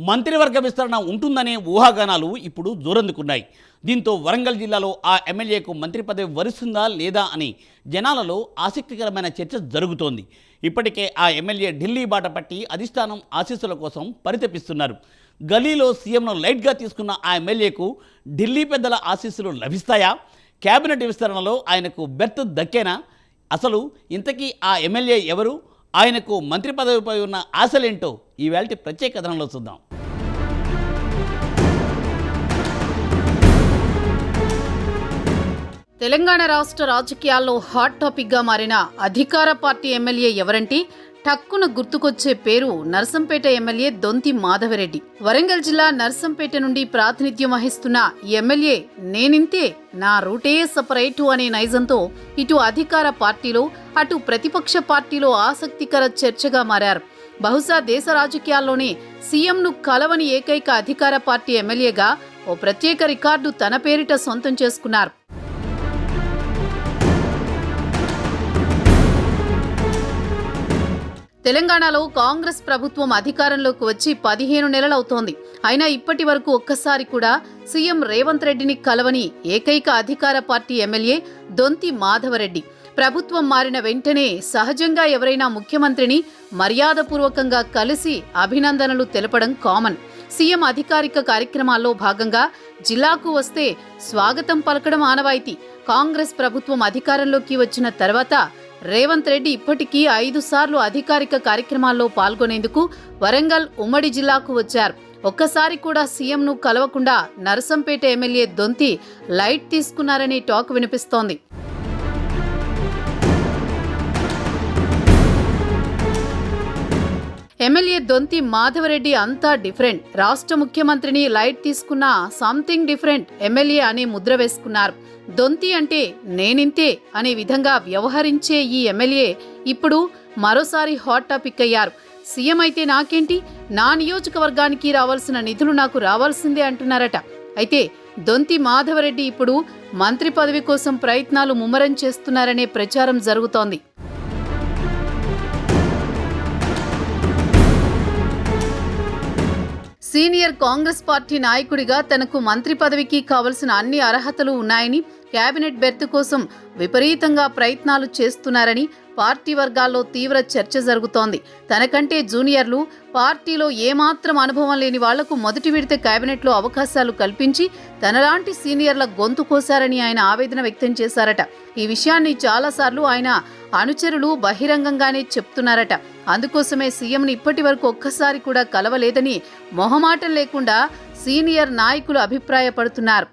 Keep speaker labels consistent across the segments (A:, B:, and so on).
A: మంత్రివర్గ విస్తరణ ఉంటుందనే ఊహాగానాలు ఇప్పుడు జోరందుకున్నాయి. దీంతో వరంగల్ జిల్లాలో ఆ ఎమ్మెల్యేకు మంత్రి పదవి వరిస్తుందా లేదా అని జనాలలో ఆసక్తికరమైన చర్చ జరుగుతోంది. ఇప్పటికే ఆ ఎమ్మెల్యే ఢిల్లీ బాట పట్టి అధిష్టానం ఆశీస్సుల కోసం పరితపిస్తున్నారు. గలీలో సీఎంను లైట్గా తీసుకున్న ఆ ఎమ్మెల్యేకు ఢిల్లీ పెద్దల ఆశీస్సులు లభిస్తాయా? కేబినెట్ విస్తరణలో ఆయనకు బెర్త్ దక్కేనా? అసలు ఇంతకీ ఆ ఎమ్మెల్యే ఎవరు? ఆయనకు మంత్రి పదవిపై ఉన్న ఆశలేంటో ఈవేళ ప్రత్యేక కథనంలో చూద్దాం.
B: తెలంగాణ రాష్ట్ర రాజకీయాల్లో హాట్ టాపిక్గా మారిన అధికార పార్టీ ఎమ్మెల్యే ఎవరంటే టక్కున గుర్తుకొచ్చే పేరు నర్సంపేట ఎమ్మెల్యే దొంతి మాధవరెడ్డి. వరంగల్ జిల్లా నర్సంపేట నుండి ప్రాతినిధ్యం వహిస్తున్న ఈ ఎమ్మెల్యే నేనింతే, నా రూటే సపరేటు అనే నైజంతో ఇటు అధికార పార్టీలో అటు ప్రతిపక్ష పార్టీలో ఆసక్తికర చర్చగా మారారు. బహుశా దేశ రాజకీయాల్లోనే సీఎంను కలవని ఏకైక అధికార పార్టీ ఎమ్మెల్యేగా ఓ ప్రత్యేక రికార్డు తన పేరిట సొంతం చేసుకున్నారు. తెలంగాణలో కాంగ్రెస్ ప్రభుత్వం అధికారంలోకి వచ్చి 15 నెలలవుతోంది. అయినా ఇప్పటి వరకు ఒక్కసారి కూడా సీఎం రేవంత్ రెడ్డిని కలవని ఏకైక అధికార పార్టీ ఎమ్మెల్యే దొంతి మాధవరెడ్డి. ప్రభుత్వం మారిన వెంటనే సహజంగా ఎవరైనా ముఖ్యమంత్రిని మర్యాదపూర్వకంగా కలిసి అభినందనలు తెలపడం కామన్. సీఎం అధికారిక కార్యక్రమాల్లో భాగంగా జిల్లాకు వస్తే స్వాగతం పలకడం ఆనవాయితీ. కాంగ్రెస్ ప్రభుత్వం అధికారంలోకి వచ్చిన తర్వాత రేవంత్ రెడ్డి ఇప్పటికీ 5 సార్లు అధికారిక కార్యక్రమాల్లో పాల్గొనేందుకు వరంగల్ ఉమ్మడి జిల్లాకు వచ్చారు. ఒక్కసారి కూడా సీఎంను కలవకుండా నర్సంపేట ఎమ్మెల్యే దొంతి లైట్ తీసుకున్నారనే టాక్ వినిపిస్తోంది. ఎమ్మెల్యే దొంతి మాధవరెడ్డి అంతా డిఫరెంట్. రాష్ట్ర ముఖ్యమంత్రిని లైట్ తీసుకున్న సంథింగ్ డిఫరెంట్ ఎమ్మెల్యే అనే ముద్ర వేసుకున్నారు. దొంతి అంటే నేనింతే అనే విధంగా వ్యవహరించే ఈ ఎమ్మెల్యే ఇప్పుడు మరోసారి హాట్ టాపిక్ అయ్యారు. సీఎం అయితే నాకేంటి, నా నియోజకవర్గానికి రావాల్సిన నిధులు నాకు రావాల్సిందే అంటున్నారట. అయితే దొంతి మాధవరెడ్డి ఇప్పుడు మంత్రి పదవి కోసం ప్రయత్నాలు ముమ్మరం చేస్తున్నారనే ప్రచారం జరుగుతోంది. సీనియర్ కాంగ్రెస్ పార్టీ నాయకుడిగా తనకు మంత్రి పదవికి కావలసిన అన్ని అర్హతలు ఉన్నాయని, కేబినెట్ బెర్త్ కోసం విపరీతంగా ప్రయత్నాలు చేస్తున్నారని పార్టీ వర్గాల్లో తీవ్ర చర్చ జరుగుతోంది. తనకంటే జూనియర్లు, పార్టీలో ఏమాత్రం అనుభవం లేని వాళ్లకు మొదటి విడత కేబినెట్లో అవకాశాలు కల్పించి తనలాంటి సీనియర్ల గొంతు కోశారని ఆయన ఆవేదన వ్యక్తం చేశారట. ఈ విషయాన్ని చాలాసార్లు ఆయన అనుచరులు బహిరంగంగానే చెప్తున్నారట. అందుకోసమే సీఎంని ఇప్పటి వరకు ఒక్కసారి కూడా కలవలేదని మొహమాటం లేకుండా సీనియర్ నాయకులు అభిప్రాయపడుతున్నారు.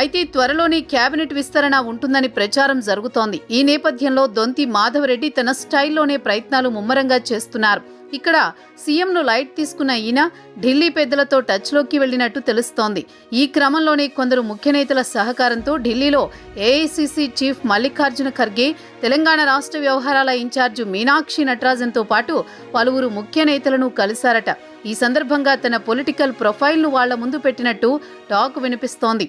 B: అయితే త్వరలోనే కేబినెట్ విస్తరణ ఉంటుందని ప్రచారం జరుగుతోంది. ఈ నేపథ్యంలో దొంతి మాధవరెడ్డి తన స్టైల్లోనే ప్రయత్నాలు ముమ్మరంగా చేస్తున్నారు. ఇక్కడ సీఎంను లైట్ తీసుకున్న ఈయన ఢిల్లీ పెద్దలతో టచ్లోకి వెళ్లినట్టు తెలుస్తోంది. ఈ క్రమంలోనే కొందరు ముఖ్య నేతల సహకారంతో ఢిల్లీలో ఏఐసీసీ చీఫ్ మల్లికార్జున ఖర్గే, తెలంగాణ రాష్ట్ర వ్యవహారాల ఇన్ఛార్జి మీనాక్షి నటరాజన్తో పాటు పలువురు ముఖ్య నేతలను కలిశారట. ఈ సందర్భంగా తన పొలిటికల్ ప్రొఫైల్ను వాళ్ల ముందు పెట్టినట్టు టాక్ వినిపిస్తోంది.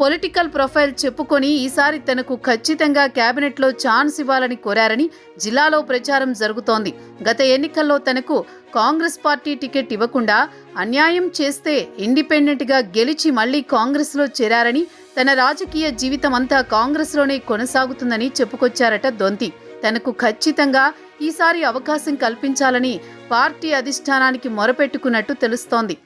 B: పొలిటికల్ ప్రొఫైల్ చెప్పుకొని ఈసారి తనకు ఖచ్చితంగా కేబినెట్లో ఛాన్స్ ఇవ్వాలని కోరారని జిల్లాలో ప్రచారం జరుగుతోంది. గత ఎన్నికల్లో తనకు కాంగ్రెస్ పార్టీ టికెట్ ఇవ్వకుండా అన్యాయం చేస్తే ఇండిపెండెంట్గా గెలిచి మళ్లీ కాంగ్రెస్లో చేరారని, తన రాజకీయ జీవితం అంతా కాంగ్రెస్లోనే కొనసాగుతుందని చెప్పుకొచ్చారట దొంతి. తనకు ఖచ్చితంగా ఈసారి అవకాశం కల్పించాలని పార్టీ అధిష్టానానికి మొరపెట్టుకున్నట్టు తెలుస్తోంది.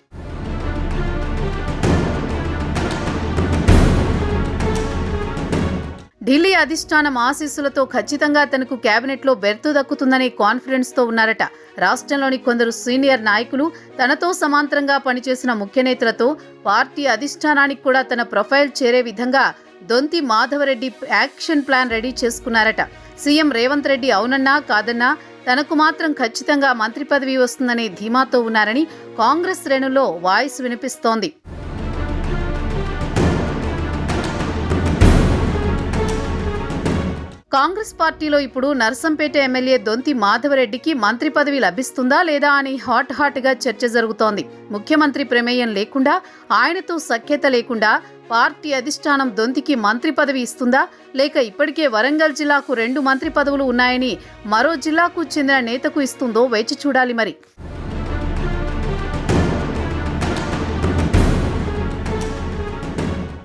B: ఢిల్లీ అధిష్టానం ఆశీస్సులతో ఖచ్చితంగా తనకు కేబినెట్లో బెర్తు దక్కుతుందనే కాన్ఫిడెన్స్తో ఉన్నారట. రాష్ట్రంలోని కొందరు సీనియర్ నాయకులు, తనతో సమాంతరంగా పనిచేసిన ముఖ్య నేతలతో పార్టీ అధిష్టానానికి కూడా తన ప్రొఫైల్ చేరే విధంగా Donthi Madhavareddy action plan ready చేసుకున్నారట. సీఎం రేవంత్ రెడ్డి అవునన్నా కాదన్నా తనకు మాత్రం ఖచ్చితంగా మంత్రి పదవి వస్తుందనే ధీమాతో ఉన్నారని కాంగ్రెస్ శ్రేణుల్లో వాయిస్ వినిపిస్తోంది. కాంగ్రెస్ పార్టీలో ఇప్పుడు నర్సంపేట ఎమ్మెల్యే దొంతి మాధవరెడ్డికి మంత్రి పదవి లభిస్తుందా లేదా అని హాట్ గా చర్చ జరుగుతోంది. ముఖ్యమంత్రి ప్రమేయం లేకుండా, ఆయనతో సఖ్యత లేకుండా పార్టీ అధిష్టానం దొంతికి మంత్రి పదవి ఇస్తుందా, లేక ఇప్పటికే వరంగల్ జిల్లాకు 2 మంత్రి పదవులు ఉన్నాయని మరో జిల్లాకు చెందిన నేతకు ఇస్తుందో వేచి చూడాలి మరి.